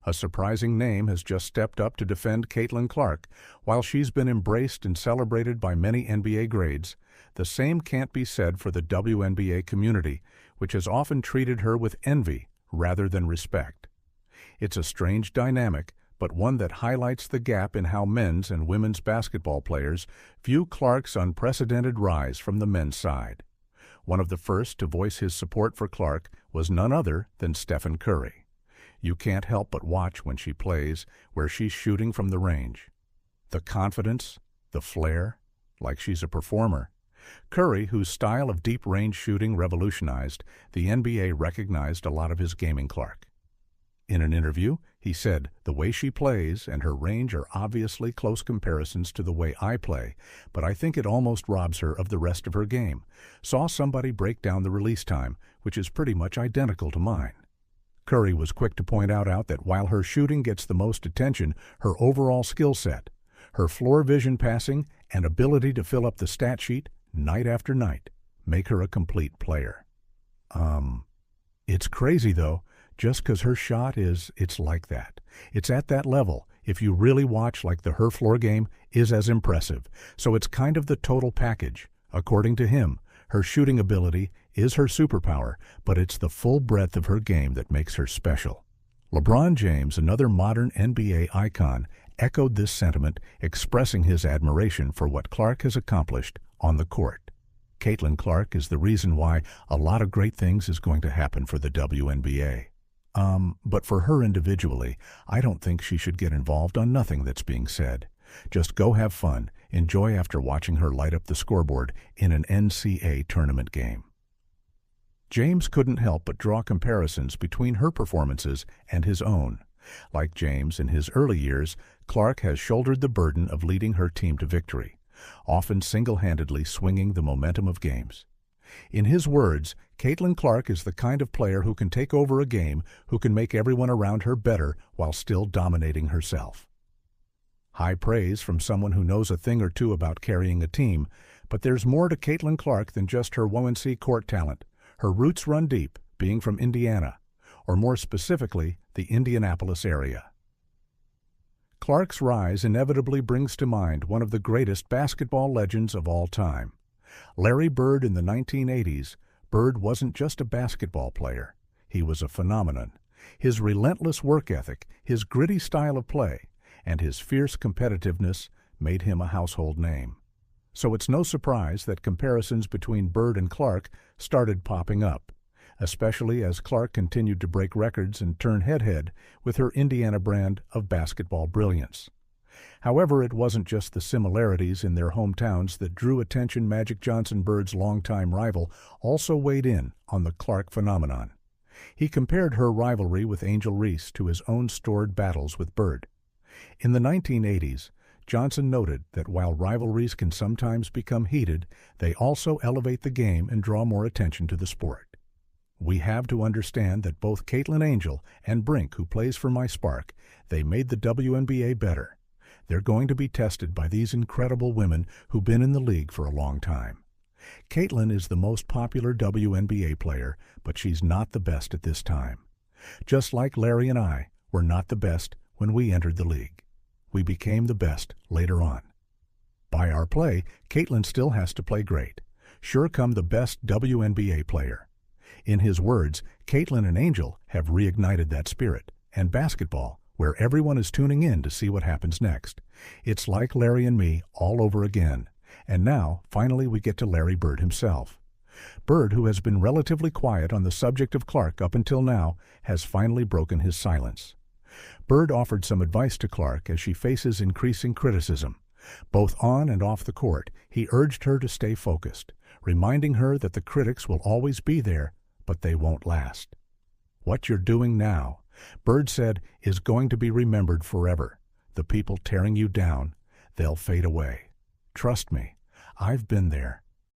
A surprising name has just stepped up to defend Caitlin Clark. While she's been embraced and celebrated by many NBA grades, the same can't be said for the WNBA community, which has often treated her with envy rather than respect. It's a strange dynamic, but one that highlights the gap in how men's and women's basketball players view Clark's unprecedented rise from the men's side. One of the first to voice his support for Clark was none other than Stephen Curry. You can't help but watch when she plays, where she's shooting from the range. The confidence, the flair, like she's a performer. Curry, whose style of deep-range shooting revolutionized, the NBA recognized a lot of his gaming Clark. In an interview, he said, "The way she plays and her range are obviously close comparisons to the way I play, but I think it almost robs her of the rest of her game. Saw somebody break down the release time, which is pretty much identical to mine." Curry was quick to point out that while her shooting gets the most attention, her overall skill set, her floor vision passing, and ability to fill up the stat sheet night after night make her a complete player. It's crazy though, just 'cause her shot it's like that. It's at that level, if you really watch, like her floor game is as impressive. So it's kind of the total package. According to him, her shooting ability is her superpower, but it's the full breadth of her game that makes her special. LeBron James, another modern NBA icon, echoed this sentiment, expressing his admiration for what Clark has accomplished on the court. Caitlin Clark is the reason why a lot of great things is going to happen for the WNBA. But for her individually, I don't think she should get involved on nothing that's being said. Just go have fun, enjoy after watching her light up the scoreboard in an NCAA tournament game. James couldn't help but draw comparisons between her performances and his own. Like James in his early years, Clark has shouldered the burden of leading her team to victory, often single-handedly swinging the momentum of games. In his words, Caitlin Clark is the kind of player who can take over a game, who can make everyone around her better while still dominating herself. High praise from someone who knows a thing or two about carrying a team, but there's more to Caitlin Clark than just her WNC court talent. Her roots run deep, being from Indiana, or more specifically, the Indianapolis area. Clark's rise inevitably brings to mind one of the greatest basketball legends of all time. Larry Bird in the 1980s, Bird wasn't just a basketball player. He was a phenomenon. His relentless work ethic, his gritty style of play, and his fierce competitiveness made him a household name. So it's no surprise that comparisons between Bird and Clark started popping up, especially as Clark continued to break records and turn head-to-head with her Indiana brand of basketball brilliance. However, it wasn't just the similarities in their hometowns that drew attention. Magic Johnson, Bird's longtime rival, also weighed in on the Clark phenomenon. He compared her rivalry with Angel Reese to his own storied battles with Bird. In the 1980s, Johnson noted that while rivalries can sometimes become heated, they also elevate the game and draw more attention to the sport. We have to understand that both Caitlin Angel and Brink, who plays for my Spark, they made the WNBA better. They're going to be tested by these incredible women who've been in the league for a long time. Caitlin is the most popular WNBA player, but she's not the best at this time. Just like Larry and I were not the best when we entered the league. We became the best later on. By our play, Caitlin still has to play great. Sure come the best WNBA player. In his words, Caitlin and Angel have reignited that spirit, and basketball, where everyone is tuning in to see what happens next. It's like Larry and me all over again. And now, finally, we get to Larry Bird himself. Bird, who has been relatively quiet on the subject of Clark up until now, has finally broken his silence. Bird offered some advice to Clark as she faces increasing criticism. Both on and off the court, he urged her to stay focused, reminding her that the critics will always be there, but they won't last. "What you're doing now," Bird said, "is going to be remembered forever. The people tearing you down, they'll fade away. Trust me, I've been there.